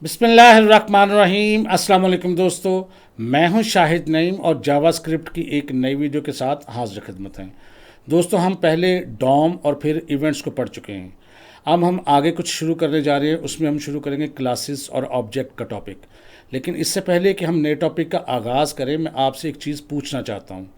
बिस्मिल्लाहिर्रहमानिर्रहीम। अस्सलाम वालेकुम दोस्तों, मैं हूं शाहिद नईम और जावास्क्रिप्ट की एक नई वीडियो के साथ हाजिर खिदमत हैं। दोस्तों, हम पहले डॉम और फिर इवेंट्स को पढ़ चुके हैं। अब हम आगे कुछ शुरू करने जा रहे हैं, उसमें हम शुरू करेंगे क्लासेस और ऑब्जेक्ट का टॉपिक। लेकिन इससे पहले कि हम नए टॉपिक का आगाज़ करें, मैं आपसे एक चीज़ पूछना चाहता हूँ।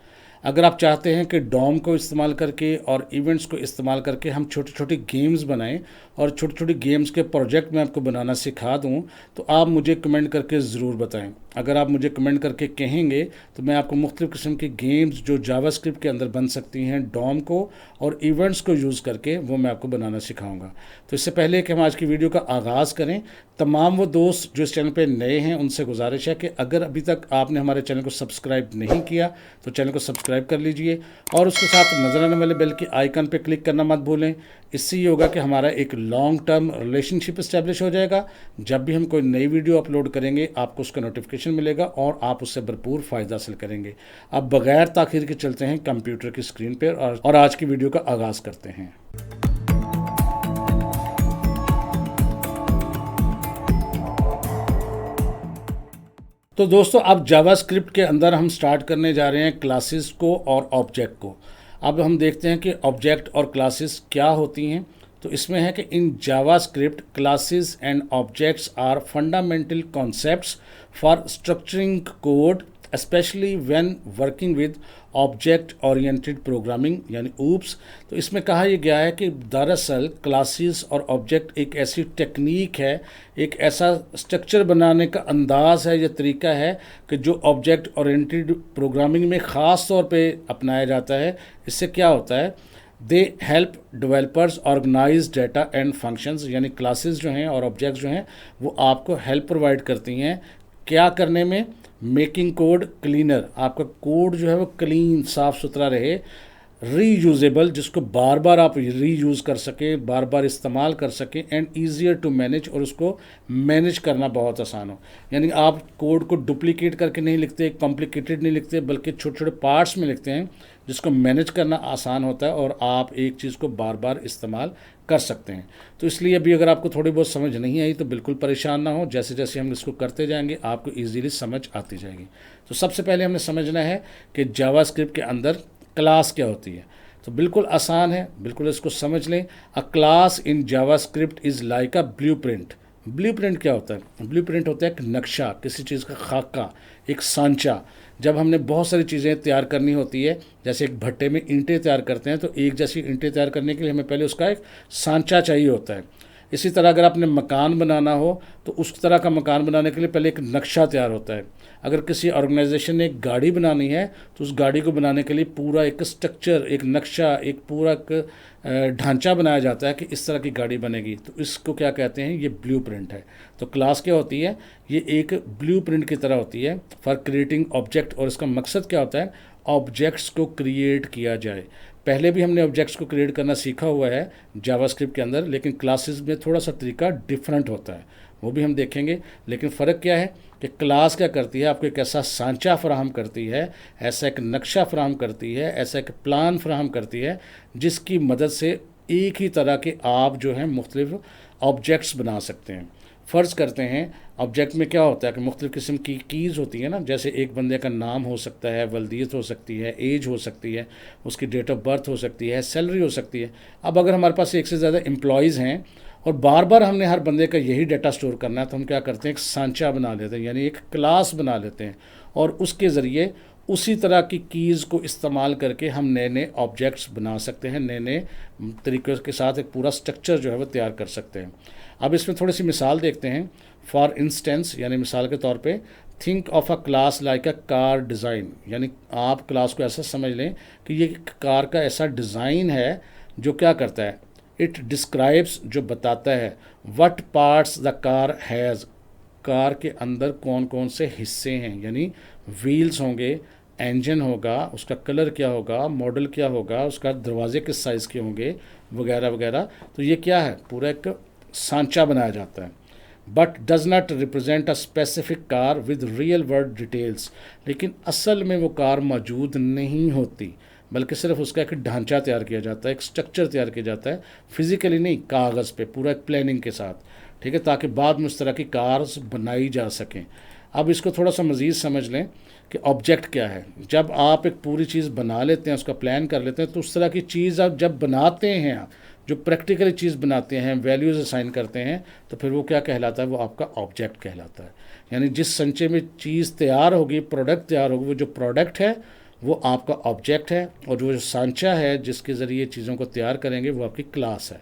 अगर आप चाहते हैं कि डॉम को इस्तेमाल करके और इवेंट्स को इस्तेमाल करके हम छोटी छोटी गेम्स बनाएं और छोटी छोटी गेम्स के प्रोजेक्ट मैं आपको बनाना सिखा दूं, तो आप मुझे कमेंट करके ज़रूर बताएं। अगर आप मुझे कमेंट करके कहेंगे तो मैं आपको मुख्तलिफ़ किस्म की गेम्स जो जावास्क्रिप्ट के अंदर बन सकती हैं डॉम को और इवेंट्स को यूज़ करके, वो मैं आपको बनाना सिखाऊंगा। तो इससे पहले कि हम आज की वीडियो का आगाज़ करें, तमाम वो दोस्त जो इस चैनल पे नए हैं उनसे गुजारिश है कि अगर अभी तक आपने हमारे चैनल को सब्सक्राइब नहीं किया तो चैनल को सब्सक्राइब कर लीजिए और उसके साथ नजर आने वाले बेल के आइकन पे क्लिक करना मत भूलें। इससे ये होगा कि हमारा एक लॉन्ग टर्म रिलेशनशिप इस्टेब्लिश हो जाएगा। जब भी हम कोई नई वीडियो अपलोड करेंगे आपको उसका नोटिफिकेशन मिलेगा और आप उससे भरपूर फ़ायदा हासिल करेंगे। अब बगैर ताखीर के चलते हैं कंप्यूटर की स्क्रीन पर और आज की वीडियो का आगाज़ करते हैं। तो दोस्तों, अब जावास्क्रिप्ट के अंदर हम स्टार्ट करने जा रहे हैं क्लासेस को और ऑब्जेक्ट को। अब हम देखते हैं कि ऑब्जेक्ट और क्लासेस क्या होती हैं। तो इसमें है कि in JavaScript classes and objects are fundamental concepts for structuring code specially when working with object oriented programming यानी ऊप्स। तो इसमें कहा यह गया है कि दरअसल क्लासेस और ऑब्जेक्ट एक ऐसी टेक्निक है, एक ऐसा स्ट्रक्चर बनाने का अंदाज़ है या तरीका है कि जो ऑब्जेक्ट ओरिएंटेड प्रोग्रामिंग में ख़ास तौर पे अपनाया जाता है। इससे क्या होता है, they help developers organize data and functions, यानी क्लासेस जो हैं और ऑब्जेक्ट्स जो हैं वो आपको हेल्प प्रोवाइड करती हैं क्या करने में, मेकिंग कोड क्लीनर, आपका कोड जो है वो क्लीन साफ़ सुथरा रहे, रीयूजेबल जिसको बार बार आप रीयूज़ कर सकें, बार बार इस्तेमाल कर सकें, एंड ईजियर टू मैनेज, और उसको मैनेज करना बहुत आसान हो। यानी आप कोड को डुप्लीकेट करके नहीं लिखते, कॉम्प्लिकेटेड नहीं लिखते, बल्कि छोटे छोटे पार्ट्स में लिखते हैं जिसको मैनेज करना आसान होता है और आप एक चीज़ को बार बार इस्तेमाल कर सकते हैं। तो इसलिए अभी अगर आपको थोड़ी बहुत समझ नहीं आई तो बिल्कुल परेशान ना हो, जैसे जैसे हम इसको करते जाएंगे आपको ईजीली समझ आती जाएगी। तो सबसे पहले हमने समझना है कि जावास्क्रिप्ट के अंदर क्लास क्या होती है। तो बिल्कुल आसान है, बिल्कुल इसको समझ लें। अ class in JavaScript is like a blueprint. Blueprint क्या होता है? ब्लूप्रिंट होता है एक नक्शा, किसी चीज़ का खाका, एक सांचा। जब हमने बहुत सारी चीज़ें तैयार करनी होती है, जैसे एक भट्टे में ईंटें तैयार करते हैं, तो एक जैसी ईंटें तैयार करने के लिए हमें पहले उसका एक सांचा चाहिए होता है। इसी तरह अगर आपने मकान बनाना हो तो उस तरह का मकान बनाने के लिए पहले एक नक्शा तैयार होता है। अगर किसी ऑर्गेनाइजेशन ने एक गाड़ी बनानी है तो उस गाड़ी को बनाने के लिए पूरा एक स्ट्रक्चर, एक नक्शा, एक पूरा ढांचा बनाया जाता है कि इस तरह की गाड़ी बनेगी। तो इसको क्या कहते हैं? ये ब्लूप्रिंट है। तो क्लास क्या होती है? ये एक ब्लूप्रिंट की तरह होती है फॉर क्रिएटिंग ऑब्जेक्ट। और इसका मकसद क्या होता है? ऑब्जेक्ट्स को क्रिएट किया जाए। पहले भी हमने ऑब्जेक्ट्स को क्रिएट करना सीखा हुआ है जावास्क्रिप्ट के अंदर, लेकिन क्लासेस में थोड़ा सा तरीका डिफरेंट होता है, वो भी हम देखेंगे। लेकिन फ़र्क क्या है कि क्लास क्या करती है? आपको एक ऐसा सांचा फराहम करती है, ऐसा एक नक्शा फराहम करती है, ऐसा एक प्लान फराहम करती है जिसकी मदद से एक ही तरह के आप जो हैं मुख्तलिफ ऑब्जेक्ट्स बना सकते हैं। फ़र्ज़ करते हैं ऑब्जेक्ट में क्या होता है कि मुख्तलिफ़ किस्म की कीज़ होती हैं ना, जैसे एक बंदे का नाम हो सकता है, वल्दियत हो सकती है, एज हो सकती है, उसकी डेट ऑफ बर्थ हो सकती है, सैलरी हो सकती है। अब अगर हमारे पास एक से ज़्यादा एम्प्लॉयज़ हैं और बार बार हमने हर बंदे का यही डाटा स्टोर करना है, तो हम क्या करते हैं? एक सांचा बना लेते हैं, यानी एक क्लास बना लेते हैं और उसके ज़रिए उसी तरह की कीज़ को इस्तेमाल करके हम नए नए ऑब्जेक्ट्स बना सकते हैं, नए नए तरीक़ों के साथ एक पूरा स्ट्रक्चर जो है वो तैयार कर सकते हैं। अब इसमें थोड़ी सी मिसाल देखते हैं। फॉर इंस्टेंस, यानी मिसाल के तौर पे, think of a class like a car design, यानी आप क्लास को ऐसा समझ लें कि ये कार का ऐसा डिज़ाइन है जो क्या करता है? इट डिस्क्राइब्स, जो बताता है, what parts the car has, car के अंदर कौन कौन से हिस्से हैं, यानी व्हील्स होंगे, इंजन होगा, उसका कलर क्या होगा, मॉडल क्या होगा, उसका दरवाजे किस साइज़ के होंगे, वगैरह वगैरह। तो ये क्या है? पूरा एक सांचा बनाया जाता है। But does not represent a specific car with real world details, लेकिन असल में वो कार मौजूद नहीं होती, बल्कि सिर्फ उसका एक ढांचा तैयार किया जाता है, एक स्ट्रक्चर तैयार किया जाता है, फिज़िकली नहीं, कागज़ पे, पूरा एक प्लानिंग के साथ। ठीक है, ताकि बाद में उस तरह की कार्स बनाई जा सकें। अब इसको थोड़ा सा मज़ीद समझ लें कि ऑब्जेक्ट क्या है। जब आप एक पूरी चीज़ बना लेते हैं, उसका प्लान कर लेते हैं, तो उस तरह की चीज़ आप जब बनाते हैं, जो प्रैक्टिकली चीज़ बनाते हैं, वैल्यूज़ असाइन करते हैं, तो फिर वो क्या कहलाता है, वो आपका ऑब्जेक्ट कहलाता है। यानी जिस संचे में चीज़ तैयार होगी, प्रोडक्ट तैयार होगी, वो जो प्रोडक्ट है वो आपका ऑब्जेक्ट है, और जो सांचा है जिसके ज़रिए चीज़ों को तैयार करेंगे वो आपकी क्लास है।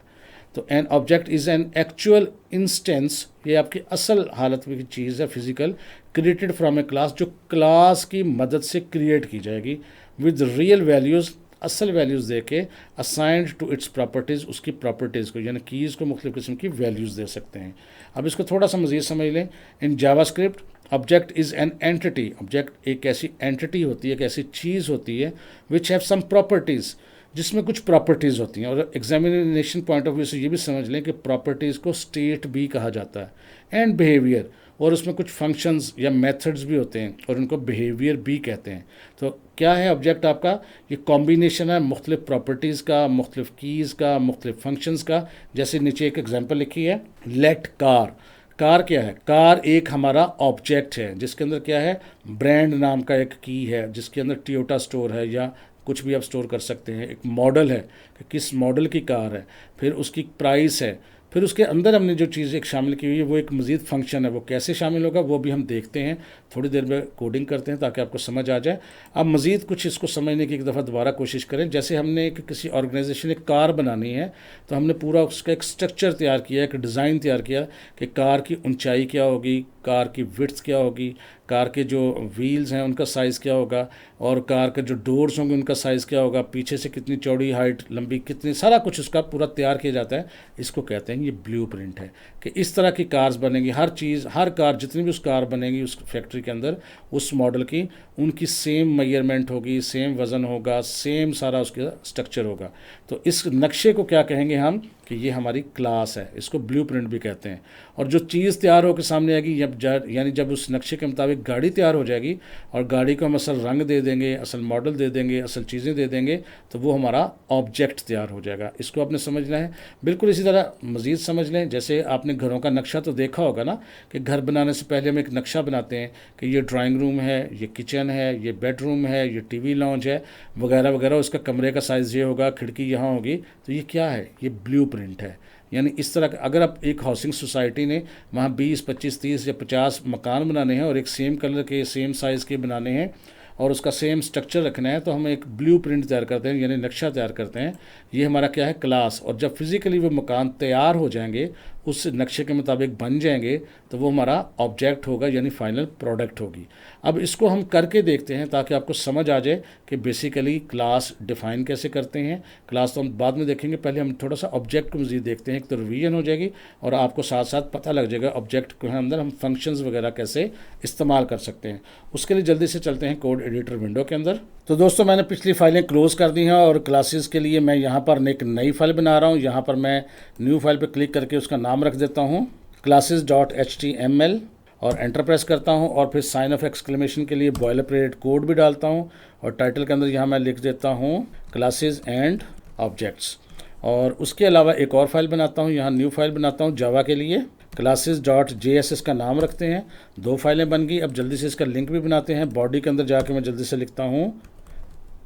तो an object is an actual instance, ये आपकी असल हालत में की चीज़ है, physical, created from A class, जो क्लास की मदद से क्रिएट की जाएगी, विद रियल वैल्यूज़, असल वैल्यूज़ दे के, असाइंड टू इट्स प्रॉपर्टीज़, उसकी प्रॉपर्टीज़ को, यानी कीज़ को मुख्तलिफ़ किस्म की वैल्यूज़ दे सकते हैं। अब इसको थोड़ा सा मज़ीद समझ लें। In JavaScript object is an entity, object एक ऐसी एंटिटी होती है, एक ऐसी चीज़ होती है, विच हैव सम प्रॉपर्टीज़, जिसमें कुछ प्रॉपर्टीज़ होती हैं। और एग्जामिनेशन पॉइंट ऑफ व्यू से ये भी समझ लें कि प्रॉपर्टीज़ को स्टेट भी कहा जाता है, एंड बिहेवियर, और उसमें कुछ फंक्शंस या मेथड्स भी होते हैं और उनको बिहेवियर भी कहते हैं। तो क्या है ऑब्जेक्ट आपका, ये कॉम्बिनेशन है मुख्तलिफ प्रॉपर्टीज़ का, मुख्तलिफ कीज़ का, मुख्तलिफ फंक्शंस का। जैसे नीचे एक एग्जांपल लिखी है, लेट कार। कार क्या है, कार एक हमारा ऑब्जेक्ट है जिसके अंदर क्या है, ब्रांड नाम का एक की है, जिसके अंदर टोयोटा स्टोर है या कुछ भी आप स्टोर कर सकते हैं। एक मॉडल है कि किस मॉडल की कार है, फिर उसकी प्राइस है, फिर उसके अंदर हमने जो चीज़ एक शामिल की हुई है वो एक मज़ीद फंक्शन है। वो कैसे शामिल होगा वो भी हम देखते हैं, थोड़ी देर में कोडिंग करते हैं ताकि आपको समझ आ जाए। अब मज़ीद कुछ इसको समझने की एक दफ़ा दोबारा कोशिश करें। जैसे हमने एक किसी ऑर्गेनाइजेशन एक कार बनानी है, तो हमने पूरा उसका एक स्ट्रक्चर तैयार किया, एक डिज़ाइन तैयार किया कि कार की ऊंचाई क्या होगी, कार की विड्थ क्या होगी, कार के जो व्हील्स हैं उनका साइज़ क्या होगा, और कार के जो डोर्स होंगे उनका साइज़ क्या होगा, पीछे से कितनी चौड़ी, हाइट, लंबी कितनी, सारा कुछ उसका पूरा तैयार किया जाता है। इसको कहते हैं ये ब्लूप्रिंट है कि इस तरह की कार्स बनेंगी। हर चीज़, हर कार, जितनी भी उस कार बनेगी उस फैक्ट्री के अंदर, उस मॉडल की, उनकी सेम मेजरमेंट होगी, सेम वज़न होगा, सेम सारा उसका स्ट्रक्चर होगा। तो इस नक्शे को क्या कहेंगे हम कि ये हमारी क्लास है, इसको ब्लूप्रिंट भी कहते हैं। और जो चीज़ तैयार होकर सामने आएगी, यानी जब उस नक्शे के मुताबिक गाड़ी तैयार हो जाएगी और गाड़ी को हम असल रंग दे देंगे, असल मॉडल दे देंगे, असल चीज़ें दे देंगे, तो वो हमारा ऑब्जेक्ट तैयार हो जाएगा। इसको आपने समझना है। बिल्कुल इसी तरह मज़ीद समझ लें, जैसे आपने घरों का नक्शा तो देखा होगा ना, कि घर बनाने से पहले हम एक नक्शा बनाते हैं कि ये ड्राइंग रूम है, ये किचन है, ये बेडरूम है, ये टीवी लॉन्च है, वगैरह वगैरह, उसका कमरे का साइज़ ये होगा, खिड़की यहाँ होगी। तो ये क्या है, ये ब्लूप्रिंट है। यानी इस तरह का, अगर आप एक हाउसिंग सोसाइटी ने वहाँ 20, 25, 30 या 50 मकान बनाने हैं और एक सेम कलर के, सेम साइज़ के बनाने हैं और उसका सेम स्ट्रक्चर रखना है, तो हम एक ब्लूप्रिंट तैयार करते हैं, यानी नक्शा तैयार करते हैं। ये हमारा क्या है, क्लास। और जब फिज़िकली वो मकान तैयार हो जाएंगे, उस नक्शे के मुताबिक बन जाएंगे, तो वो हमारा ऑब्जेक्ट होगा, यानी फाइनल प्रोडक्ट होगी। अब इसको हम करके देखते हैं ताकि आपको समझ आ जाए कि बेसिकली क्लास डिफ़ाइन कैसे करते हैं। क्लास तो हम बाद में देखेंगे, पहले हम थोड़ा सा ऑब्जेक्ट को मज़ीद देखते हैं। एक तो रिवीजन हो जाएगी और आपको साथ साथ पता लग जाएगा ऑब्जेक्ट के अंदर हम फंक्शंस वगैरह कैसे इस्तेमाल कर सकते हैं। उसके लिए जल्दी से चलते हैं कोड एडिटर विंडो के अंदर। तो दोस्तों, मैंने पिछली फाइलें क्लोज़ कर दी हैं और क्लासेस के लिए मैं यहाँ पर एक नई फाइल बना रहा हूँ। यहाँ पर मैं न्यू फाइल पर क्लिक करके उसका नाम रख देता हूँ classes.html और एंटर प्रेस करता हूँ और फिर साइन ऑफ एक्सक्लेमेशन के लिए बॉयलरप्लेट कोड भी डालता हूँ और टाइटल के अंदर यहाँ मैं लिख देता हूँ क्लासेस एंड ऑब्जेक्ट्स। और उसके अलावा एक और फाइल बनाता हूँ, यहाँ न्यू फाइल बनाता हूँ जावा के लिए, classes.js का नाम रखते हैं। 2 फाइलें बन गई। अब जल्दी से इसका लिंक भी बनाते हैं। बॉडी के अंदर जाके मैं जल्दी से लिखता हूँ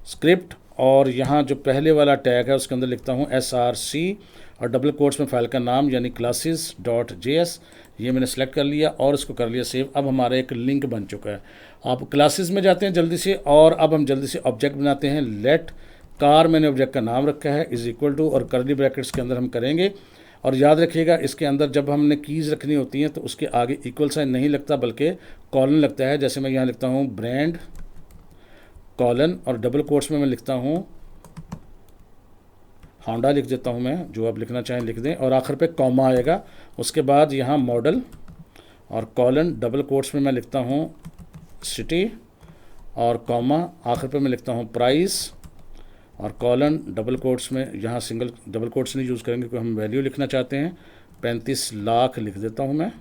स्क्रिप्ट और यहाँ जो पहले वाला टैग है उसके अंदर लिखता हूँ src और डबल कोट्स में फाइल का नाम यानी classes.js। ये मैंने सेलेक्ट कर लिया और इसको कर लिया सेव। अब हमारा एक लिंक बन चुका है। आप क्लासेस में जाते हैं जल्दी से और अब हम जल्दी से ऑब्जेक्ट बनाते हैं। लेट कार मैंने ऑब्जेक्ट का नाम रखा है इज़ इक्वल टू और कर्ली ब्रैकेट्स के अंदर हम करेंगे। और याद रखिएगा इसके अंदर जब हमने कीज़ रखनी होती हैं तो उसके आगे इक्वल साइन नहीं लगता बल्कि कॉलन लगता है। जैसे मैं यहाँ लिखता हूँ ब्रांड कॉलन और डबल कोट्स में मैं लिखता हूँ होंडा, लिख देता हूँ मैं, जो आप लिखना चाहें लिख दें और आखिर पे कॉमा आएगा। उसके बाद यहाँ मॉडल और कॉलन डबल कोट्स में मैं लिखता हूँ सिटी और कॉमा आखिर पे मैं लिखता हूँ प्राइस और कॉलन डबल कोट्स में, यहाँ सिंगल डबल कोट्स नहीं यूज़ करेंगे क्योंकि हम वैल्यू लिखना चाहते हैं। 35 लाख लिख देता हूँ मैं।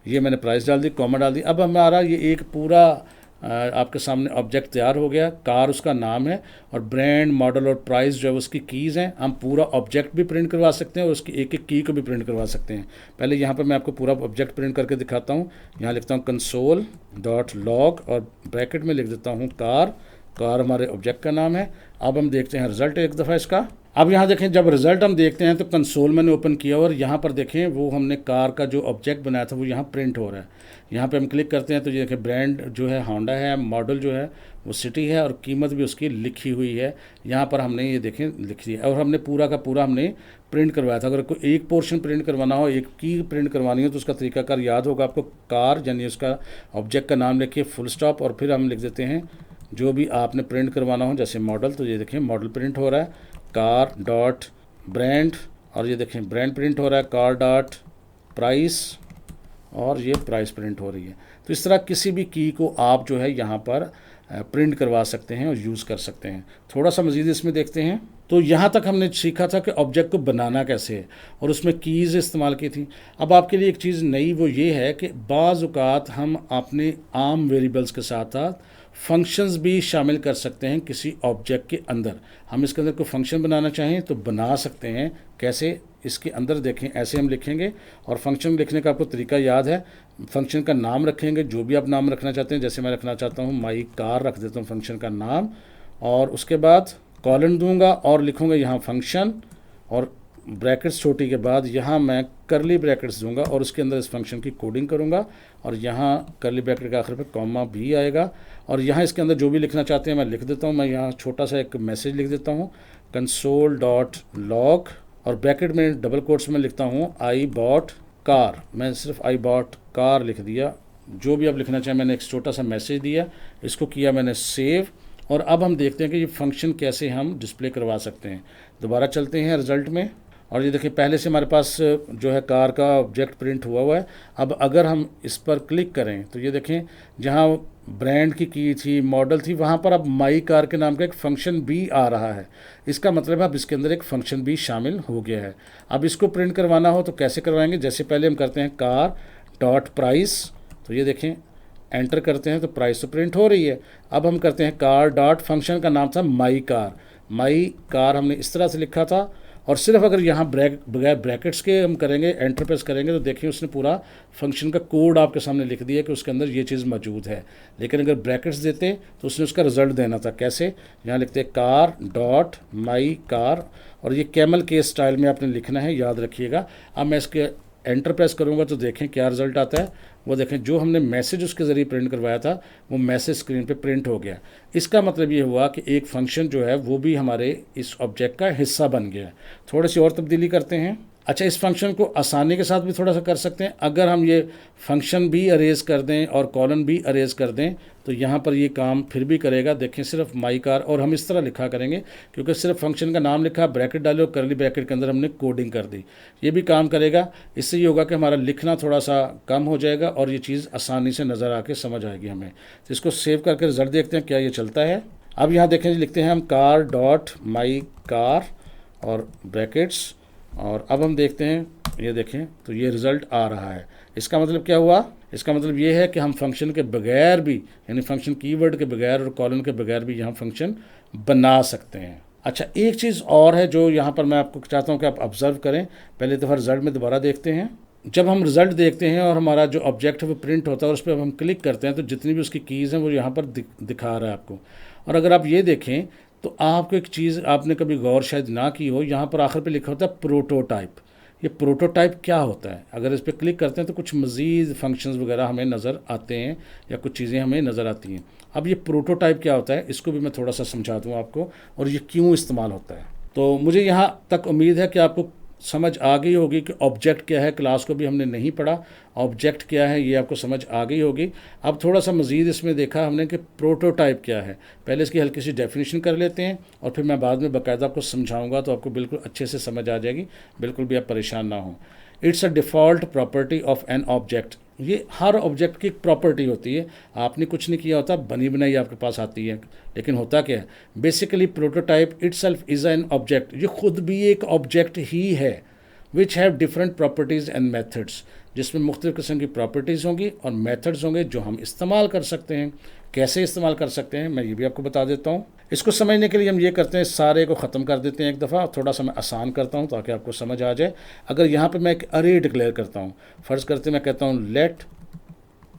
ये मैंने प्राइस डाल दी, कॉमा डाल दी। अब हमारा ये एक पूरा आपके सामने ऑब्जेक्ट तैयार हो गया। कार उसका नाम है और ब्रांड, मॉडल और प्राइस जो है उसकी कीज़ हैं। हम पूरा ऑब्जेक्ट भी प्रिंट करवा सकते हैं और उसकी एक एक की को भी प्रिंट करवा सकते हैं। पहले यहाँ पर मैं आपको पूरा ऑब्जेक्ट प्रिंट करके दिखाता हूँ। यहाँ लिखता हूँ console.log और ब्रैकेट में लिख देता हूँ कार। कार हमारे ऑब्जेक्ट का नाम है। अब हम देखते हैं रिजल्ट एक दफ़ा इसका। अब यहाँ देखें, जब रिजल्ट हम देखते हैं तो कंसोल मैंने ओपन किया और यहाँ पर देखें वो हमने कार का जो ऑब्जेक्ट बनाया था वो यहाँ प्रिंट हो रहा है। यहाँ पे हम क्लिक करते हैं तो ये देखें ब्रांड जो है होंडा है, मॉडल जो है वो सिटी है और कीमत भी उसकी लिखी हुई है। यहाँ पर हमने ये देखें लिखी है और हमने पूरा का पूरा हमने प्रिंट करवाया था। अगर कोई एक पोर्शन प्रिंट करवाना हो, एक की प्रिंट करवानी हो तो उसका तरीकाकार याद होगा आपको। कार यानी उसका ऑब्जेक्ट का नाम लिखिए, फुल स्टॉप, और फिर हम लिख देते हैं जो भी आपने प्रिंट करवाना हो, जैसे मॉडल। तो ये देखें मॉडल प्रिंट हो रहा है, कार डॉट ब्रांड, और ये देखें ब्रांड प्रिंट हो रहा है, कार डॉट प्राइस, और ये प्राइस प्रिंट हो रही है। तो इस तरह किसी भी की को आप जो है यहाँ पर प्रिंट करवा सकते हैं और यूज़ कर सकते हैं। थोड़ा सा मज़ीद इसमें देखते हैं। तो यहाँ तक हमने सीखा था कि ऑब्जेक्ट को बनाना कैसे है और उसमें कीज़ इस्तेमाल की थी। अब आपके लिए एक चीज़ नई वो ये है कि बाज़ औक़ात हम अपने आम वेरिएबल्स के साथ साथ फंक्शंस भी शामिल कर सकते हैं किसी ऑब्जेक्ट के अंदर। हम इसके अंदर कोई फंक्शन बनाना चाहें तो बना सकते हैं। कैसे? इसके अंदर देखें, ऐसे हम लिखेंगे और फंक्शन लिखने का आपको तरीका याद है। फंक्शन का नाम रखेंगे, जो भी आप नाम रखना चाहते हैं। जैसे मैं रखना चाहता हूँ माई कार, रख देता हूँ फंक्शन का नाम, और उसके बाद कॉलन दूंगा और लिखूँगा यहाँ फंक्शन, और ब्रैकेट्स छोटी के बाद यहाँ मैं करली ब्रैकेट्स दूंगा और उसके अंदर इस फंक्शन की कोडिंग करूँगा, और यहाँ करली ब्रैकेट के आखिर पे कॉमा भी आएगा, और यहाँ इसके अंदर जो भी लिखना चाहते हैं मैं लिख देता हूँ। मैं यहाँ छोटा सा एक मैसेज लिख देता हूँ, console.log, और ब्रैकेट में डबल कोट्स में लिखता हूँ आई बॉट कार। मैं सिर्फ आई बॉट कार लिख दिया। जो भी आप लिखना चाहें, मैंने एक छोटा सा मैसेज दिया, इसको किया मैंने सेव, और अब हम देखते हैं कि ये फंक्शन कैसे हम डिस्प्ले करवा सकते हैं। दोबारा चलते हैं रिज़ल्ट में, और ये देखिए पहले से हमारे पास जो है कार का ऑब्जेक्ट प्रिंट हुआ है। अब अगर हम इस पर क्लिक करें तो ये देखें जहाँ ब्रांड की थी, मॉडल थी, वहाँ पर अब माई कार के नाम का एक फ़ंक्शन भी आ रहा है। इसका मतलब है अब इसके अंदर एक फ़ंक्शन भी शामिल हो गया है। अब इसको प्रिंट करवाना हो तो कैसे करवाएंगे? जैसे पहले हम करते हैं कार डॉट प्राइस, तो ये देखें एंटर करते हैं तो प्राइस तो प्रिंट हो रही है। अब हम करते हैं कार डॉट फंक्शन का नाम था माई कार। माई कार हमने इस तरह से लिखा था, और सिर्फ अगर यहाँ बगैर ब्रैकेट्स के हम करेंगे, एंटर प्रेस करेंगे, तो देखिए उसने पूरा फंक्शन का कोड आपके सामने लिख दिया कि उसके अंदर ये चीज़ मौजूद है। लेकिन अगर ब्रैकेट्स देते तो उसने उसका रिजल्ट देना था। कैसे? यहाँ लिखते हैं कार डॉट माई कार, और ये कैमल के स्टाइल में आपने लिखना है, याद रखिएगा। अब मैं इसके एंटर प्रेस करूँगा तो देखें क्या रिज़ल्ट आता है। वो देखें जो हमने मैसेज उसके ज़रिए प्रिंट करवाया था वो मैसेज स्क्रीन पे प्रिंट हो गया। इसका मतलब ये हुआ कि एक फंक्शन जो है वो भी हमारे इस ऑब्जेक्ट का हिस्सा बन गया। थोड़ी सी और तब्दीली करते हैं। अच्छा, इस फंक्शन को आसानी के साथ भी थोड़ा सा कर सकते हैं। अगर हम ये फंक्शन भी अरेज कर दें और कॉलन भी अरेज कर दें तो यहाँ पर ये काम फिर भी करेगा। देखें सिर्फ माई कार, और हम इस तरह लिखा करेंगे क्योंकि सिर्फ फंक्शन का नाम लिखा, ब्रैकेट डाले और करली ब्रैकेट के अंदर हमने कोडिंग कर दी। ये भी काम करेगा। इससे ये होगा कि हमारा लिखना थोड़ा सा कम हो जाएगा और ये चीज़ आसानी से नज़र आके समझ आएगी हमें। तो इसको सेव करके रिजल्ट देखते हैं क्या ये चलता है। अब यहाँ देखें लिखते हैं हम कार डॉट माई कार और ब्रैकेट्स, और अब हम देखते हैं, ये देखें तो ये रिज़ल्ट आ रहा है। इसका मतलब क्या हुआ? इसका मतलब ये है कि हम फंक्शन के बगैर भी, यानी फंक्शन कीवर्ड के बगैर और कॉलन के बगैर भी यहाँ फंक्शन बना सकते हैं। अच्छा, एक चीज़ और है जो यहाँ पर मैं आपको चाहता हूँ कि आप ऑब्ज़र्व करें। पहले दफ़ा रिज़ल्ट में दोबारा देखते हैं। जब हम रिज़ल्ट देखते हैं और हमारा जो ऑब्जेक्ट है वो प्रिंट होता है और उस पर हम क्लिक करते हैं तो जितनी भी उसकी कीज़ हैं वो यहाँ पर दिखा रहा है आपको। और अगर आप ये देखें तो आपको एक चीज़ आपने कभी गौर शायद ना की हो, यहाँ पर आखिर पे लिखा होता है प्रोटोटाइप। ये प्रोटोटाइप क्या होता है? अगर इस पर क्लिक करते हैं तो कुछ मज़ीद फंक्शंस वगैरह हमें नज़र आते हैं या कुछ चीज़ें हमें नज़र आती हैं। अब ये प्रोटोटाइप क्या होता है इसको भी मैं थोड़ा सा समझा दूँ आपको, और ये क्यों इस्तेमाल होता है। तो मुझे यहाँ तक उम्मीद है कि आपको समझ आ गई होगी कि ऑब्जेक्ट क्या है। क्लास को भी हमने नहीं पढ़ा, ऑब्जेक्ट क्या है ये आपको समझ आ गई होगी। अब थोड़ा सा मज़ीद इसमें देखा हमने कि प्रोटोटाइप क्या है। पहले इसकी हल्की सी डेफिनेशन कर लेते हैं और फिर मैं बाद में बाकायदा आपको समझाऊंगा तो आपको बिल्कुल अच्छे से समझ आ जाएगी, बिल्कुल भी आप परेशान ना हो। It's a default property of an object. ये हर ऑब्जेक्ट की एक प्रॉपर्टी होती है, आपने कुछ नहीं किया होता, बनी बनाई आपके पास आती है। लेकिन होता क्या है? Basically prototype itself is an object. ये खुद भी एक ऑब्जेक्ट ही है which have different properties and methods, जिसमें मुख्तलिफ़ किस्म की प्रॉपर्टीज़ होंगी और मेथड्स होंगे जो हम इस्तेमाल कर सकते हैं। कैसे इस्तेमाल कर सकते हैं मैं ये भी आपको बता देता हूँ। इसको समझने के लिए हम ये करते हैं, सारे को ख़त्म कर देते हैं एक दफ़ा, थोड़ा सा मैं आसान करता हूँ ताकि आपको समझ आ जाए। अगर यहाँ पर मैं एक अरे डिक्लेयर करता हूँ, फ़र्ज़ करते मैं कहता हूँ let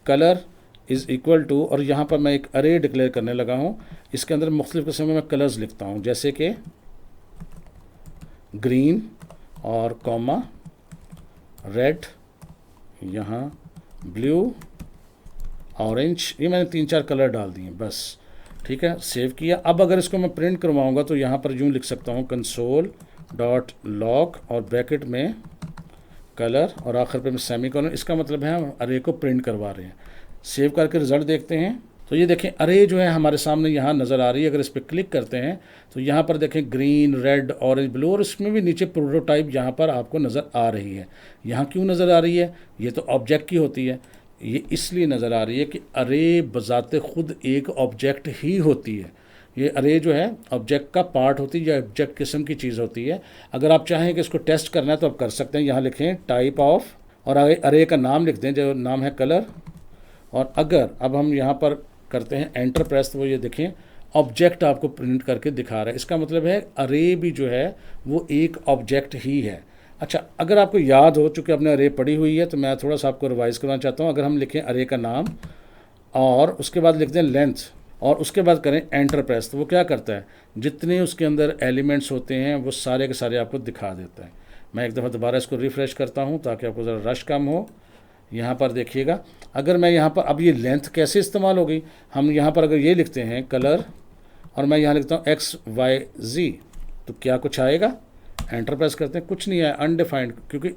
colour is equal to, और यहाँ पर मैं एक अरे डिक्लेयर करने लगा हूँ, इसके अंदर मुख्तलिफ़ किस्म में मैं कलर्स लिखता हूँ, जैसे कि ग्रीन और कॉमा रेड, यहाँ ब्लू, ऑरेंज, ये मैंने 3-4 कलर डाल दिए बस। ठीक है, सेव किया। अब अगर इसको मैं प्रिंट करवाऊँगा तो यहाँ पर यूँ लिख सकता हूँ कंसोल डॉट लॉग और ब्रैकेट में कलर और आखिर पे में सेमीकोलन। इसका मतलब है हम अरे को प्रिंट करवा रहे हैं। सेव करके रिज़ल्ट देखते हैं तो ये देखें अरे जो है हमारे सामने यहाँ नज़र आ रही है। अगर इस पर क्लिक करते हैं तो यहाँ पर देखें ग्रीन, रेड, ऑरेंज, ब्लू, और इसमें भी नीचे प्रोटोटाइप यहाँ पर आपको नज़र आ रही है। यहाँ क्यों नज़र आ रही है? ये तो ऑब्जेक्ट की होती है। ये इसलिए नज़र आ रही है कि अरे बज़ाते ख़ुद एक ऑब्जेक्ट ही होती है। ये अरे जो है ऑब्जेक्ट का पार्ट होती है या ऑब्जेक्ट किस्म की चीज़ होती है। अगर आप चाहें कि इसको टेस्ट करना है तो आप कर सकते हैं। यहाँ लिखें टाइप ऑफ और आगे अरे का नाम लिख दें, जो नाम है कलर। और अगर अब हम यहाँ पर करते हैं एंटर प्रेस तो वो ये देखें ऑब्जेक्ट आपको प्रिंट करके दिखा रहा है। इसका मतलब है अरे भी जो है वो एक ऑब्जेक्ट ही है। अच्छा, अगर आपको याद हो, चूँकि आपने अरे पढ़ी हुई है तो मैं थोड़ा सा आपको रिवाइज़ करना चाहता हूँ। अगर हम लिखें अरे का नाम और उसके बाद लिख दें लेंथ और उसके बाद करें एंटर प्रेस तो वो क्या करता है, जितने उसके अंदर एलिमेंट्स होते हैं वो सारे के सारे आपको दिखा देता है। मैं एक दफ़ा दोबारा इसको रिफ़्रेश करता हूँ ताकि आपको ज़रा रश कम हो। यहाँ पर देखिएगा, अगर मैं यहाँ पर अब ये लेंथ कैसे इस्तेमाल हो गई, हम यहाँ पर अगर ये लिखते हैं कलर और मैं यहाँ लिखता हूँ XYZ तो क्या कुछ आएगा? एंटर प्रेस करते हैं, कुछ नहीं आया, अनडिफाइंड, क्योंकि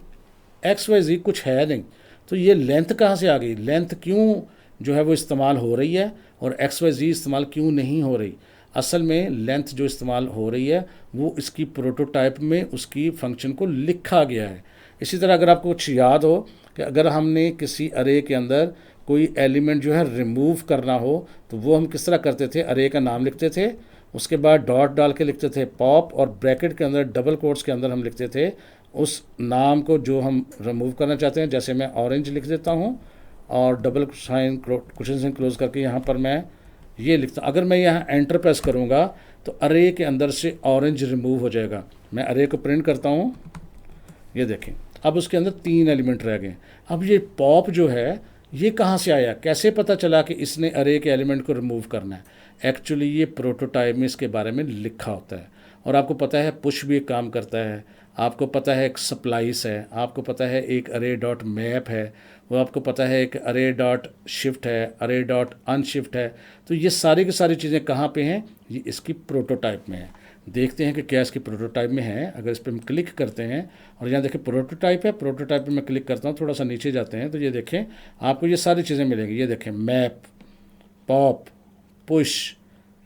XYZ कुछ है नहीं। तो ये लेंथ कहाँ से आ गई? लेंथ क्यों जो है वो इस्तेमाल हो रही है और XYZ इस्तेमाल क्यों नहीं हो रही? असल में लेंथ जो इस्तेमाल हो रही है वो इसकी प्रोटोटाइप में उसकी फंक्शन को लिखा गया है। इसी तरह अगर आपको कुछ याद हो कि अगर हमने किसी अरे के अंदर कोई एलिमेंट जो है रिमूव करना हो तो वो हम किस तरह करते थे? अरे का नाम लिखते थे, उसके बाद डॉट डाल के लिखते थे पॉप, और ब्रैकेट के अंदर डबल कोट्स के अंदर हम लिखते थे उस नाम को जो हम रिमूव करना चाहते हैं। जैसे मैं ऑरेंज लिख देता हूँ और double sign question sign close करके यहाँ पर मैं ये लिखता हूँ। अगर मैं यहाँ एंटर प्रेस करूँगा तो अरे के अंदर से ऑरेंज रिमूव हो जाएगा। मैं अरे को प्रिंट करता हूँ, ये देखें अब उसके अंदर 3 एलिमेंट रह गए। अब ये पॉप जो है ये कहाँ से आया? कैसे पता चला कि इसने अरे के एलिमेंट को रिमूव करना है? एक्चुअली ये प्रोटोटाइप में इसके बारे में लिखा होता है। और आपको पता है पुश भी एक काम करता है, आपको पता है एक सप्लाइस है, आपको पता है एक अरे डॉट मैप है, वो आपको पता है एक अरे डॉट शिफ्ट है, अरे डॉट अनशिफ्ट है। तो ये सारी की सारी चीज़ें कहाँ पे हैं? ये इसकी प्रोटोटाइप में है। देखते हैं कि क्या इसकी प्रोटोटाइप में है। अगर इस पर हम क्लिक करते हैं और यहाँ देखें प्रोटोटाइप है, प्रोटोटाइप पे मैं क्लिक करता हूँ, थोड़ा सा नीचे जाते हैं तो ये देखें आपको ये सारी चीज़ें मिलेंगी। ये देखें मैप, पॉप, पुश,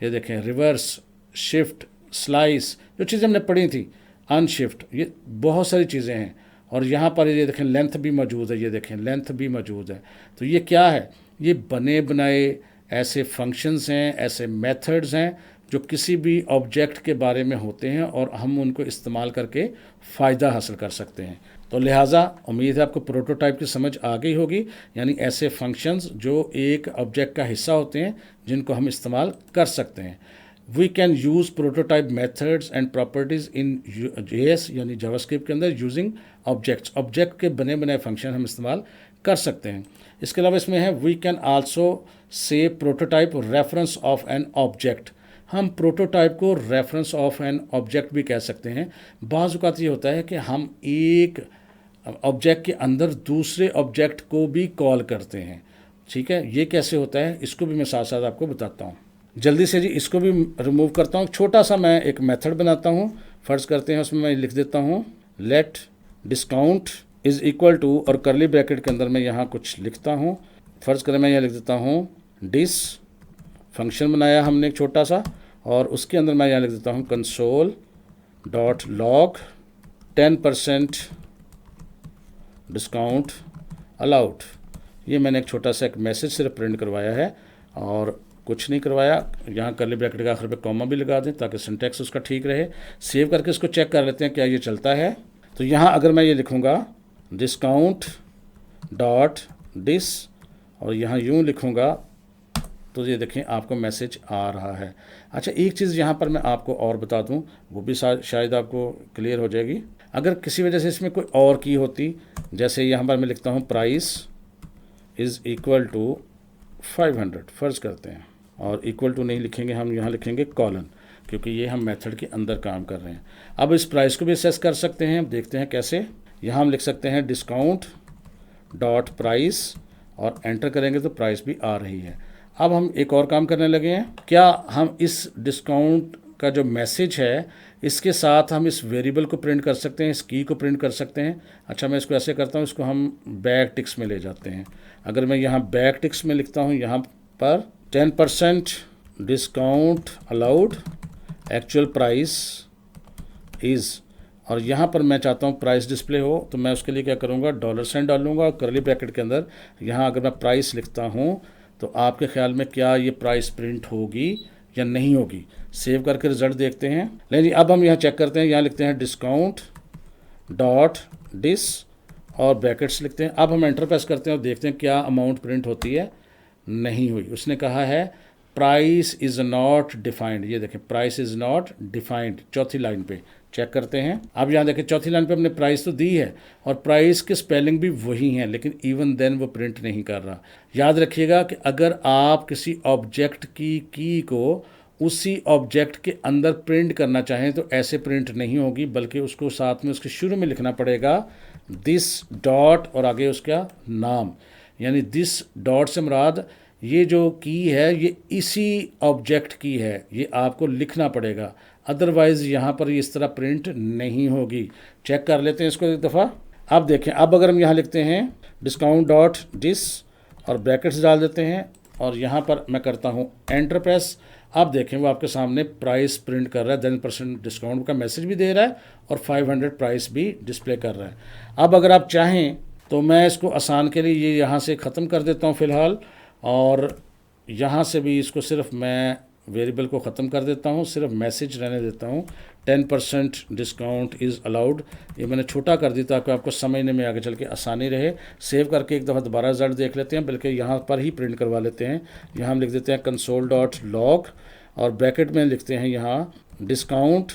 ये देखें रिवर्स, शिफ्ट, स्लाइस, जो चीज़ें हमने पढ़ी थी, अनशिफ्ट, ये बहुत सारी चीज़ें हैं। और यहाँ पर ये देखें लेंथ भी मौजूद है, ये देखें लेंथ भी मौजूद है। तो ये क्या है? ये बने बनाए ऐसे फंक्शंस हैं, ऐसे मेथड्स हैं जो किसी भी ऑब्जेक्ट के बारे में होते हैं और हम उनको इस्तेमाल करके फ़ायदा हासिल कर सकते हैं। तो लिहाजा उम्मीद है आपको प्रोटोटाइप की समझ आ गई होगी, यानी ऐसे फंक्शंस जो एक ऑब्जेक्ट का हिस्सा होते हैं जिनको हम इस्तेमाल कर सकते हैं। We can use prototype methods and properties in JS यानी जावास्क्रिप्ट के अंदर यूजिंग ऑब्जेक्ट्स। ऑब्जेक्ट के बने बनाए फंक्शन हम इस्तेमाल कर सकते हैं। इसके अलावा इसमें है we can also say prototype reference of an object. हम प्रोटोटाइप को रेफरेंस ऑफ एन ऑब्जेक्ट भी कह सकते हैं। बाज़ औक़ात ये होता है कि हम एक ऑब्जेक्ट के अंदर दूसरे ऑब्जेक्ट को भी कॉल करते हैं। ठीक है, ये कैसे होता है इसको भी मैं साथ साथ आपको बताता हूँ। जल्दी से जी इसको भी रिमूव करता हूँ। छोटा सा मैं एक मेथड बनाता हूँ। फ़र्ज़ करते हैं उसमें मैं लिख देता हूँ let discount is equal to, और करली ब्रैकेट के अंदर मैं यहाँ कुछ लिखता हूँ। फ़र्ज़ करें मैं यहाँ लिख देता हूँ डिस, फंक्शन बनाया हमने एक छोटा सा, और उसके अंदर मैं यहाँ लिख देता हूँ console dot log 10% discount allowed. ये मैंने एक छोटा सा एक मैसेज सिर्फ प्रिंट करवाया है और कुछ नहीं करवाया। यहाँ करली ब्रैकेट के आखिर पे कॉमा भी लगा दें ताकि सिंटैक्स उसका ठीक रहे। सेव करके इसको चेक कर लेते हैं क्या ये चलता है। तो यहाँ अगर मैं ये लिखूँगा डिस्काउंट डॉट डिस, और यहाँ यूँ लिखूँगा तो ये देखें आपको मैसेज आ रहा है। अच्छा, एक चीज़ यहाँ पर मैं आपको और बता दूँ, वो भी शायद आपको क्लियर हो जाएगी। अगर किसी वजह से इसमें कोई और की होती, जैसे यहाँ पर मैं लिखता हूँ प्राइस इज़ इक्वल टू 500 फ़र्ज़ करते हैं, और इक्वल टू नहीं लिखेंगे, हम यहाँ लिखेंगे कॉलन, क्योंकि ये हम मेथड के अंदर काम कर रहे हैं। अब इस प्राइस को भी असेस कर सकते हैं, देखते हैं कैसे। यहाँ हम लिख सकते हैं डिस्काउंट डॉट प्राइस, और एंटर करेंगे तो प्राइस भी आ रही है। अब हम एक और काम करने लगे हैं, क्या हम इस डिस्काउंट का जो मैसेज है इसके साथ हम इस वेरिएबल को प्रिंट कर सकते हैं, इस की को प्रिंट कर सकते हैं। अच्छा, मैं इसको ऐसे करता हूँ, इसको हम बैक टिक्स में ले जाते हैं। अगर मैं यहाँ बैक टिक्स में लिखता हूँ, यहाँ पर 10% discount allowed, actual price is, और यहाँ पर मैं चाहता हूँ प्राइस डिस्प्ले हो, तो मैं उसके लिए क्या करूँगा, $साइन डालूंगा, और करली ब्रैकेट के अंदर यहाँ अगर मैं प्राइस लिखता हूँ तो आपके ख्याल में क्या ये प्राइस प्रिंट होगी या नहीं होगी। सेव करके रिजल्ट देखते हैं। लेकिन अब हम यहाँ चेक करते हैं, यहाँ लिखते हैं डिस्काउंट डॉट डिस और ब्रैकेट्स लिखते हैं। अब हम एंटर प्रेस करते हैं और देखते हैं क्या अमाउंट प्रिंट होती है। नहीं हुई। उसने कहा है प्राइस इज़ नॉट डिफाइंड। ये देखें, प्राइस इज़ नॉट डिफाइंड, चौथी लाइन पे चेक करते हैं। अब यहाँ देखें चौथी लाइन पे हमने प्राइस तो दी है और प्राइस की स्पेलिंग भी वही है, लेकिन इवन देन वो प्रिंट नहीं कर रहा। याद रखिएगा कि अगर आप किसी ऑब्जेक्ट की को उसी ऑब्जेक्ट के अंदर प्रिंट करना चाहें तो ऐसे प्रिंट नहीं होगी, बल्कि उसको साथ में उसके शुरू में लिखना पड़ेगा दिस डॉट और आगे उसका नाम। यानी दिस डॉट से मुराद ये जो की है ये इसी ऑब्जेक्ट की है, ये आपको लिखना पड़ेगा, अदरवाइज़ यहाँ पर इस तरह प्रिंट नहीं होगी। चेक कर लेते हैं इसको एक दफ़ा। अब देखें, अब अगर हम यहाँ लिखते हैं डिस्काउंट डॉट डिस और ब्रैकेट्स डाल देते हैं और यहाँ पर मैं करता हूँ एंटर प्रेस, अब देखें वो आपके सामने प्राइस प्रिंट कर रहा है, 10% डिस्काउंट का मैसेज भी दे रहा है और 500 प्राइस भी डिस्प्ले कर रहा है। अब अगर आप चाहें तो मैं इसको आसान के लिए ये यहाँ से ख़त्म कर देता हूँ फ़िलहाल, और यहाँ से भी इसको सिर्फ मैं वेरिएबल को ख़त्म कर देता हूँ, सिर्फ मैसेज रहने देता हूँ 10% डिस्काउंट इज़ अलाउड। ये मैंने छोटा कर दी ताकि आपको समझने में आगे चल के आसानी रहे। सेव करके एक दफ़ा दोबारा रिजल्ट देख लेते हैं, बल्कि यहाँ पर ही प्रिंट करवा लेते हैं। यहाँ हम लिख देते हैं कंसोल डॉट लॉग और ब्रैकेट में लिखते हैं यहाँ डिस्काउंट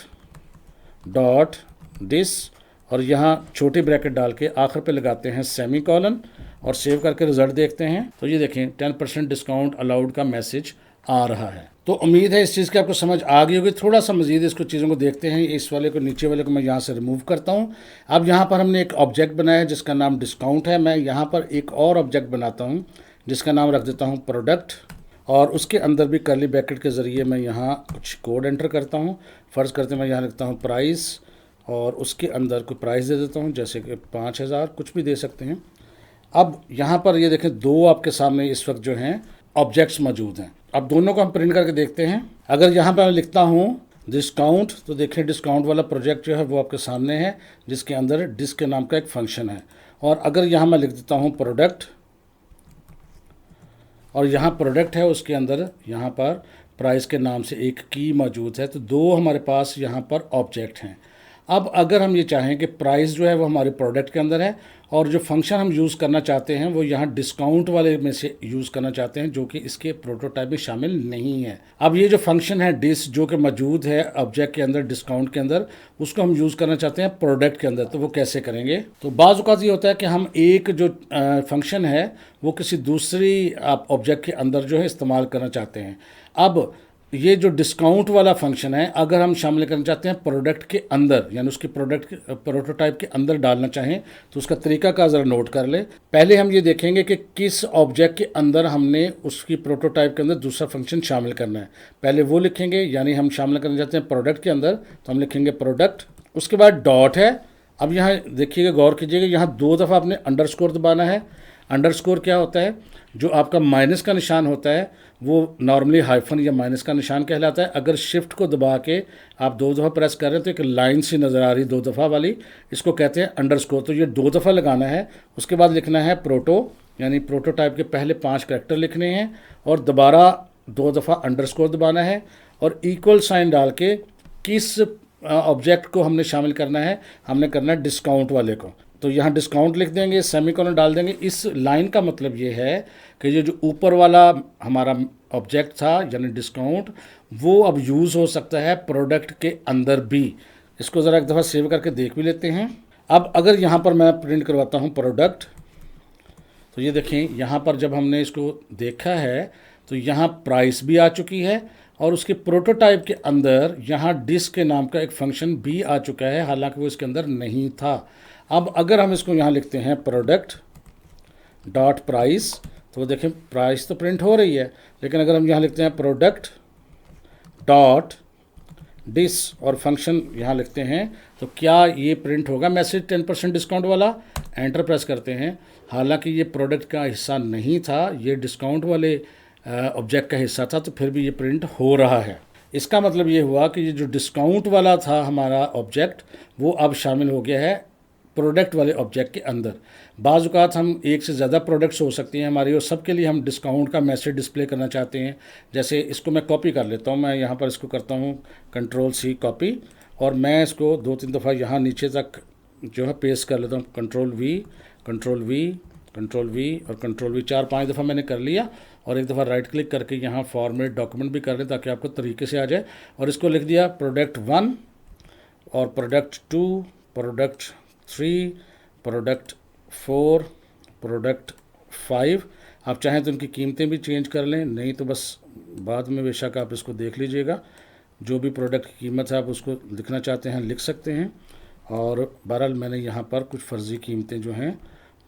डॉट डिस और यहाँ छोटी ब्रैकेट डाल के आखिर पे लगाते हैं सेमी कॉलन और सेव करके रिजल्ट देखते हैं। तो ये देखें 10% डिस्काउंट अलाउड का मैसेज आ रहा है। तो उम्मीद है इस चीज़ की आपको समझ आ गई होगी। थोड़ा सा मज़ीद इसको चीज़ों को देखते हैं। इस वाले को, नीचे वाले को मैं यहाँ से रिमूव करता हूँ। अब यहाँ पर हमने एक ऑब्जेक्ट बनाया है जिसका नाम डिस्काउंट है। मैं यहाँ पर एक और ऑब्जेक्ट बनाता हूँ जिसका नाम रख देता हूँ प्रोडक्ट, और उसके अंदर भी कर्ली ब्रैकेट के ज़रिए मैं यहाँ कुछ कोड एंटर करता हूँ। फ़र्ज़ करते मैं यहाँ लिखता हूँ प्राइस और उसके अंदर कोई प्राइस दे देता हूँ, जैसे कि 5000, कुछ भी दे सकते हैं। अब यहाँ पर ये देखें, दो आपके सामने इस वक्त जो हैं ऑब्जेक्ट्स मौजूद हैं। अब दोनों को हम प्रिंट करके देखते हैं। अगर यहाँ पर मैं लिखता हूँ डिस्काउंट, तो देखें डिस्काउंट वाला प्रोजेक्ट जो है वो आपके सामने है, जिसके अंदर डिस्क के नाम का एक फंक्शन है। और अगर यहाँ मैं लिख देता हूँ प्रोडक्ट, और यहाँ प्रोडक्ट है, उसके अंदर यहाँ पर प्राइस के नाम से एक की मौजूद है, तो दो हमारे पास यहाँ पर ऑब्जेक्ट हैं। अब अगर हम ये चाहें कि प्राइस जो है वो हमारे प्रोडक्ट के अंदर है और जो फंक्शन हम यूज़ करना चाहते हैं वो यहाँ डिस्काउंट वाले में से यूज़ करना चाहते हैं, जो कि इसके प्रोटोटाइप में शामिल नहीं है। अब ये जो फंक्शन है डिस, जो कि मौजूद है ऑब्जेक्ट के अंदर, डिस्काउंट के अंदर, उसको हम यूज़ करना चाहते हैं प्रोडक्ट के अंदर। तो वो कैसे करेंगे? तो बाज़ औक़ात ये होता है कि हम एक जो फंक्शन है वो किसी दूसरी ऑब्जेक्ट के अंदर जो है इस्तेमाल करना चाहते हैं। अब ये जो डिस्काउंट वाला फंक्शन है, अगर हम शामिल करना चाहते हैं प्रोडक्ट के अंदर, यानी उसकी प्रोडक्ट प्रोटोटाइप के अंदर डालना चाहें, तो उसका तरीका का ज़रा नोट कर ले। पहले हम ये देखेंगे कि किस ऑब्जेक्ट के अंदर हमने उसकी प्रोटोटाइप के अंदर दूसरा फंक्शन शामिल करना है। पहले वो लिखेंगे, यानी हम शामिल करना चाहते हैं प्रोडक्ट के अंदर, तो हम लिखेंगे प्रोडक्ट। उसके बाद डॉट है। अब यहाँ देखिएगा, गौर कीजिएगा, यहाँ 2 दफ़ा आपने अंडरस्कोर दबाना है। अंडरस्कोर क्या होता है? जो आपका माइनस का निशान होता है वो नॉर्मली हाइफन या माइनस का निशान कहलाता है। अगर शिफ्ट को दबा के आप 2 दफ़ा प्रेस कर रहे हैं तो एक लाइन सी नज़र आ रही 2 दफ़ा वाली, इसको कहते हैं अंडरस्कोर। तो ये 2 दफ़ा लगाना है। उसके बाद लिखना है प्रोटो, यानी प्रोटोटाइप के पहले 5 कैरेक्टर लिखने हैं और दोबारा 2 दफ़ा अंडरस्कोर दबाना है और इक्वल साइन डाल के किस ऑब्जेक्ट को हमने शामिल करना है, हमने करना है डिस्काउंट वाले को। तो यहाँ डिस्काउंट लिख देंगे, सेमीकोलन डाल देंगे। इस लाइन का मतलब ये है कि ये जो ऊपर वाला हमारा ऑब्जेक्ट था यानी डिस्काउंट, वो अब यूज़ हो सकता है प्रोडक्ट के अंदर भी। इसको ज़रा एक दफ़ा सेव करके देख भी लेते हैं। अब अगर यहाँ पर मैं प्रिंट करवाता हूँ प्रोडक्ट, तो ये देखें यहाँ पर जब हमने इसको देखा है तो यहाँ प्राइस भी आ चुकी है और उसके प्रोटोटाइप के अंदर यहाँ डिस के नाम का एक फंक्शन भी आ चुका है, हालांकि वो इसके अंदर नहीं था। अब अगर हम इसको यहाँ लिखते हैं प्रोडक्ट डॉट प्राइस, तो वो देखें प्राइस तो प्रिंट हो रही है, लेकिन अगर हम यहाँ लिखते हैं प्रोडक्ट डॉट डिस और फंक्शन यहाँ लिखते हैं तो क्या ये प्रिंट होगा मैसेज 10% डिस्काउंट वाला। एंटर प्रेस करते हैं, हालांकि ये प्रोडक्ट का हिस्सा नहीं था, ये डिस्काउंट वाले ऑब्जेक्ट का हिस्सा था, तो फिर भी ये प्रिंट हो रहा है। इसका मतलब ये हुआ कि ये जो डिस्काउंट वाला था हमारा ऑब्जेक्ट, वो अब शामिल हो गया है प्रोडक्ट वाले ऑब्जेक्ट के अंदर। बाज़ औक़ात हम एक से ज़्यादा प्रोडक्ट्स हो सकती हैं हमारी, और सब के लिए हम डिस्काउंट का मैसेज डिस्प्ले करना चाहते हैं। जैसे इसको मैं कॉपी कर लेता हूँ, मैं यहाँ पर इसको करता हूँ Ctrl+C कॉपी, और मैं इसको 2-3 दफ़ा यहाँ नीचे तक जो है पेस्ट कर लेता हूँ। Ctrl+V Ctrl+V Ctrl+V और Ctrl+V 4-5 दफ़ा मैंने कर लिया, और एक दफ़ा राइट क्लिक करके यहाँ फॉर्मेट डॉक्यूमेंट भी कर लें ताकि आपको तरीके से आ जाए। और इसको लिख दिया प्रोडक्ट 1 और प्रोडक्ट 2, प्रोडक्ट 3, प्रोडक्ट 4, प्रोडक्ट 5। आप चाहें तो इनकी कीमतें भी चेंज कर लें, नहीं तो बस बाद में बेशक आप इसको देख लीजिएगा। जो भी प्रोडक्ट की कीमत है आप उसको लिखना चाहते हैं लिख सकते हैं। और बहरहाल मैंने यहाँ पर कुछ फ़र्ज़ी कीमतें जो हैं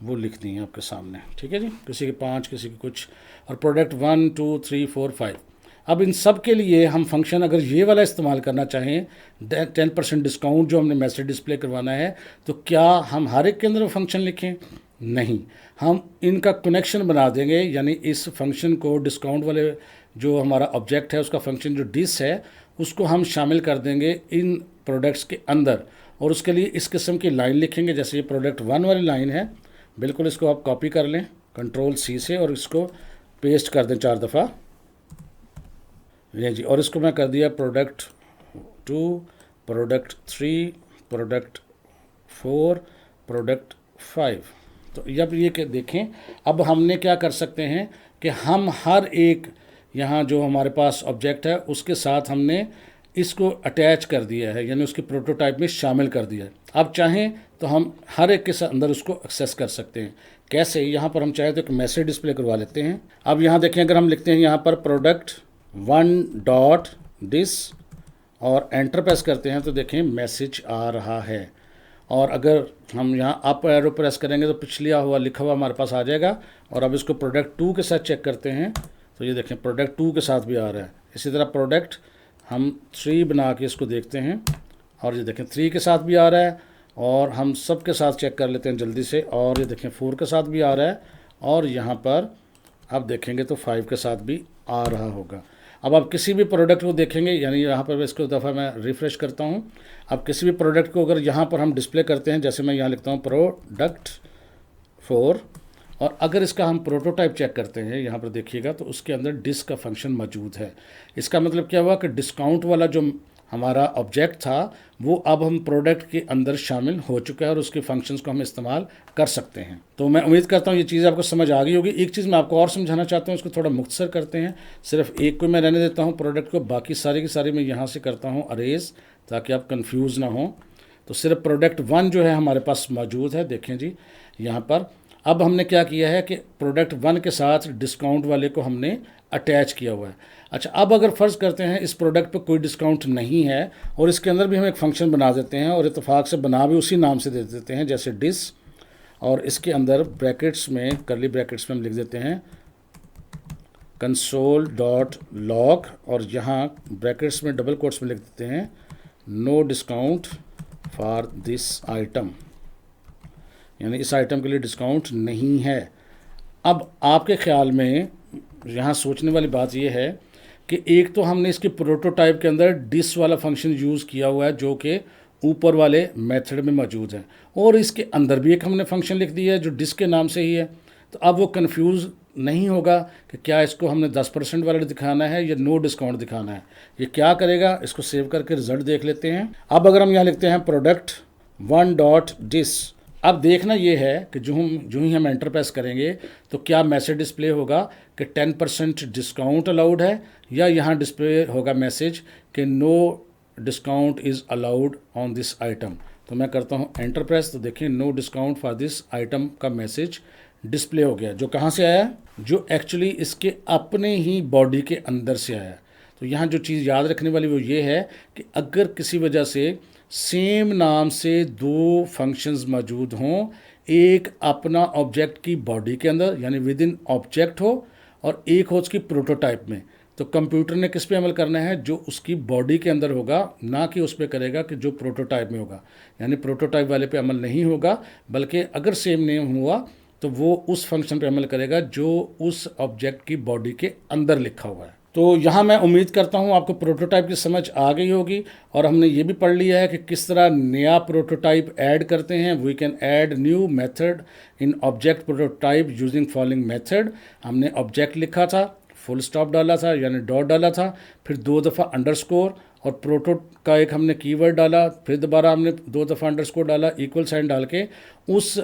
वो लिख दी हैं आपके सामने, ठीक है जी। किसी के 5, किसी के कुछ, और प्रोडक्ट 1, 2, 3, 4, 5। अब इन सब के लिए हम फंक्शन अगर ये वाला इस्तेमाल करना चाहें 10% डिस्काउंट जो हमने मैसेज डिस्प्ले करवाना है, तो क्या हम हर एक के अंदर फंक्शन लिखें? नहीं, हम इनका कनेक्शन बना देंगे, यानी इस फंक्शन को डिस्काउंट वाले जो हमारा ऑब्जेक्ट है उसका फंक्शन जो डिस है उसको हम शामिल कर देंगे इन प्रोडक्ट्स के अंदर। और उसके लिए इस किस्म की लाइन लिखेंगे, जैसे ये प्रोडक्ट 1 वाली लाइन है, बिल्कुल इसको आप कॉपी कर लें Ctrl+C से और इसको पेस्ट कर दें 4 दफ़ा। ये जी, और इसको मैं कर दिया प्रोडक्ट 2, प्रोडक्ट 3, प्रोडक्ट 4, प्रोडक्ट 5। तो अब ये कि देखें, अब हमने क्या कर सकते हैं कि हम हर एक यहाँ जो हमारे पास ऑब्जेक्ट है उसके साथ हमने इसको अटैच कर दिया है, यानी उसके प्रोटोटाइप में शामिल कर दिया है। अब चाहें तो हम हर एक के अंदर उसको एक्सेस कर सकते हैं। कैसे? यहाँ पर हम चाहे तो एक मैसेज डिस्प्ले करवा लेते हैं। अब यहाँ देखें, अगर हम लिखते हैं यहाँ पर प्रोडक्ट 1 डॉट डिस और एंटर प्रेस करते हैं तो देखें मैसेज आ रहा है। और अगर हम यहाँ अप एरो प्रेस करेंगे तो पिछलिया हुआ लिखा हुआ हमारे पास आ जाएगा। और अब इसको प्रोडक्ट 2 के साथ चेक करते हैं तो ये देखें प्रोडक्ट 2 के साथ भी आ रहा है। इसी तरह प्रोडक्ट हम 3 बना के इसको देखते हैं और ये देखें 3 के साथ भी आ रहा है। और हम सब के साथ चेक कर लेते हैं जल्दी से, और ये देखें 4 के साथ भी आ रहा है, और यहाँ पर आप देखेंगे तो 5 के साथ भी आ रहा होगा। अब आप किसी भी प्रोडक्ट को देखेंगे, यानी यहाँ पर इसको दफ़ा मैं रिफ़्रेश करता हूँ। अब किसी भी प्रोडक्ट को अगर यहाँ पर हम डिस्प्ले करते हैं, जैसे मैं यहाँ लिखता हूँ प्रोडक्ट 4, और अगर इसका हम प्रोटोटाइप चेक करते हैं यहाँ पर देखिएगा तो उसके अंदर डिस का फंक्शन मौजूद है। इसका मतलब क्या हुआ कि डिस्काउंट वाला जो हमारा ऑब्जेक्ट था वो अब हम प्रोडक्ट के अंदर शामिल हो चुका है और उसके फंक्शंस को हम इस्तेमाल कर सकते हैं। तो मैं उम्मीद करता हूँ ये चीज़ आपको समझ आ गई होगी। एक चीज़ मैं आपको और समझाना चाहता हूँ, इसको थोड़ा मुख्तसर करते हैं। सिर्फ एक को मैं रहने देता हूँ प्रोडक्ट को, बाकी सारी की सारी मैं यहाँ से करता हूँ अरेज, ताकि आप कन्फ्यूज़ ना हो। तो सिर्फ प्रोडक्ट 1 जो है हमारे पास मौजूद है, देखें जी यहाँ पर। अब हमने क्या किया है कि प्रोडक्ट 1 के साथ डिस्काउंट वाले को हमने अटैच किया हुआ है। अच्छा, अब अगर फ़र्ज़ करते हैं इस प्रोडक्ट पर कोई डिस्काउंट नहीं है और इसके अंदर भी हम एक फ़ंक्शन बना देते हैं और इत्तेफाक से बना भी उसी नाम से दे देते हैं, जैसे डिस, और इसके अंदर ब्रैकेट्स में कर्ली ब्रैकेट्स में हम लिख देते हैं console.log, और यहाँ ब्रैकेट्स में डबल कोट्स में लिख देते हैं no discount for this item, यानी इस आइटम के लिए डिस्काउंट नहीं है। अब आपके ख्याल में यहाँ सोचने वाली बात यह है कि एक तो हमने इसके प्रोटोटाइप के अंदर डिस वाला फंक्शन यूज़ किया हुआ है जो कि ऊपर वाले मेथड में मौजूद है, और इसके अंदर भी एक हमने फंक्शन लिख दिया है जो डिस के नाम से ही है। तो अब वो कन्फ्यूज़ नहीं होगा कि क्या इसको हमने 10% वाला दिखाना है या नो डिस्काउंट दिखाना है। ये क्या करेगा, इसको सेव करके रिज़ल्ट देख लेते हैं। अब अगर हम यहाँ लिखते हैं प्रोडक्ट 1 डॉट डिस, अब देखना ये है कि जो ही हम एंटर प्रेस करेंगे तो क्या मैसेज डिस्प्ले होगा कि 10% डिस्काउंट अलाउड है, या यहाँ डिस्प्ले होगा मैसेज कि no discount is allowed on this item. तो मैं करता हूँ एंटर प्रेस, तो देखिए no discount for this item का मैसेज डिस्प्ले हो गया, जो कहाँ से आया, जो एक्चुअली इसके अपने ही बॉडी के अंदर से आया। तो यहाँ जो चीज़ याद रखने वाली वो ये है कि अगर किसी वजह से सेम नाम से दो फंक्शंस मौजूद हों, एक अपना ऑब्जेक्ट की बॉडी के अंदर यानी विद इन ऑब्जेक्ट हो, और एक हो उसकी प्रोटोटाइप में, तो कंप्यूटर ने किस पे अमल करना है, जो उसकी बॉडी के अंदर होगा, ना कि उस पर करेगा कि जो प्रोटोटाइप में होगा। यानी प्रोटोटाइप वाले पे अमल नहीं होगा, बल्कि अगर सेम नेम हुआ तो वो उस फंक्शन पे अमल करेगा जो उस ऑब्जेक्ट की बॉडी के अंदर लिखा हुआ है। तो यहाँ मैं उम्मीद करता हूँ आपको प्रोटोटाइप की समझ आ गई होगी, और हमने ये भी पढ़ लिया है कि किस तरह नया प्रोटोटाइप ऐड करते हैं। We can add new method in object prototype using following method. हमने ऑब्जेक्ट लिखा था, फुल स्टॉप डाला था यानी डॉट डाला था, फिर 2 दफ़ा अंडरस्कोर, और प्रोटो का एक हमने कीवर्ड डाला, फिर दोबारा हमने 2 दफ़ा अंडरस्कोर डाला, इक्वल साइन डाल के उस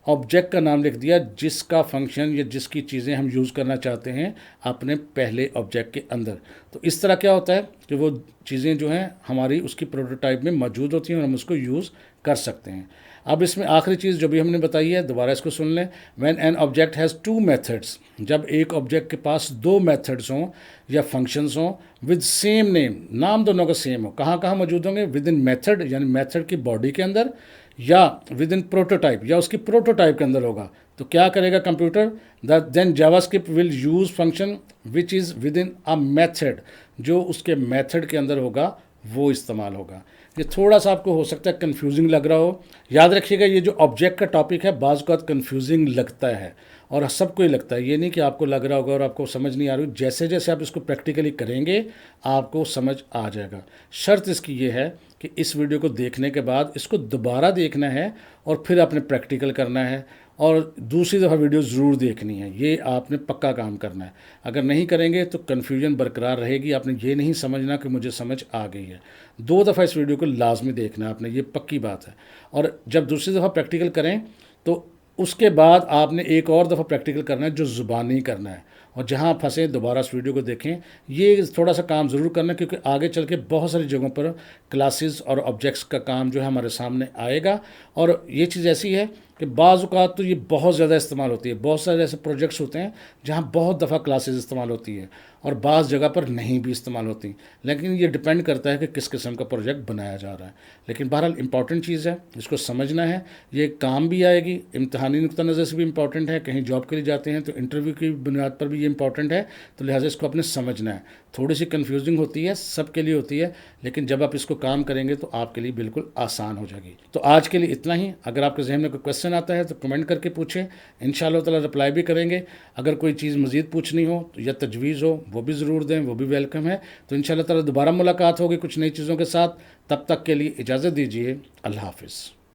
ऑब्जेक्ट का नाम लिख दिया जिसका फंक्शन या जिसकी चीज़ें हम यूज़ करना चाहते हैं अपने पहले ऑब्जेक्ट के अंदर। तो इस तरह क्या होता है कि वो चीज़ें जो हैं हमारी उसकी प्रोटोटाइप में मौजूद होती हैं और हम उसको यूज़ कर सकते हैं। अब इसमें आखिरी चीज़ जो भी हमने बताई है, दोबारा इसको सुन लें। When an object has 2 methods, जब एक ऑब्जेक्ट के पास 2 मेथड्स हों या फंक्शंस हों विद सेम नेम, नाम दोनों का सेम हो, कहाँ कहाँ मौजूद होंगे, विद इन मेथड यानी मेथड की बॉडी के अंदर, या विद इन प्रोटोटाइप या उसकी प्रोटोटाइप के अंदर होगा। तो क्या करेगा computer, then JavaScript will use function which is within a method, जो उसके मेथड के अंदर होगा वो इस्तेमाल होगा। ये थोड़ा सा आपको हो सकता है कन्फ्यूजिंग लग रहा हो। याद रखिएगा ये जो ऑब्जेक्ट का टॉपिक है बाज़ औक़ात कन्फ्यूजिंग लगता है, और सबको ही लगता है, ये नहीं कि आपको लग रहा होगा और आपको समझ नहीं आ रही। जैसे जैसे आप इसको प्रैक्टिकली करेंगे आपको समझ आ जाएगा। शर्त इसकी ये है कि इस वीडियो को देखने के बाद इसको दोबारा देखना है और फिर आपने प्रैक्टिकल करना है, और दूसरी दफ़ा वीडियो ज़रूर देखनी है। ये आपने पक्का काम करना है। अगर नहीं करेंगे तो कन्फ्यूजन बरकरार रहेगी। आपने ये नहीं समझना कि मुझे समझ आ गई है। 2 दफ़ा इस वीडियो को लाजमी देखना है आपने, ये पक्की बात है। और जब दूसरी दफ़ा प्रैक्टिकल करें तो उसके बाद आपने एक और दफ़ा प्रैक्टिकल करना है जो ज़ुबानी करना है, और जहाँ फंसे दोबारा इस वीडियो को देखें। ये थोड़ा सा काम ज़रूर करना है क्योंकि आगे चल के बहुत सारी जगहों पर क्लासेस और ऑब्जेक्ट्स का काम जो है हमारे सामने आएगा। और ये चीज़ ऐसी है कि बाज़ औक़ात तो ये बहुत ज़्यादा इस्तेमाल होती है। बहुत सारे ऐसे प्रोजेक्ट्स होते हैं जहाँ बहुत दफ़ा क्लासेस इस्तेमाल होती है और बाज़ जगह पर नहीं भी इस्तेमाल होती, लेकिन ये डिपेंड करता है कि किस किस्म का प्रोजेक्ट बनाया जा रहा है। लेकिन बहरहाल इंपॉर्टेंट चीज़ है, इसको समझना है, ये काम भी आएगी, इम्तहानी नुक्ता नज़र से भी इंपॉर्टेंट है। कहीं जॉब के लिए जाते हैं तो इंटरव्यू की बुनियाद पर भी ये इंपॉर्टेंट है, तो लिहाजा इसको अपने समझना है। थोड़ी सी कन्फ्यूजिंग होती है, सबके लिए होती है, लेकिन जब आप इसको काम करेंगे तो आपके लिए बिल्कुल आसान हो जाएगी। तो आज के लिए इतना ही। अगर आपके जहन में कोई क्वेश्चन आता है तो कमेंट करके पूछें, इंशाअल्लाह ताला रिप्लाई भी करेंगे। अगर कोई चीज़ मज़ीद पूछनी हो या तजवीज़ हो वो भी ज़रूर दें, वो भी वेलकम है। तो इंशाअल्लाह ताला दोबारा मुलाकात होगी कुछ नई चीज़ों के साथ। तब तक के लिए इजाज़त दीजिए। अल्लाह हाफ़िज़।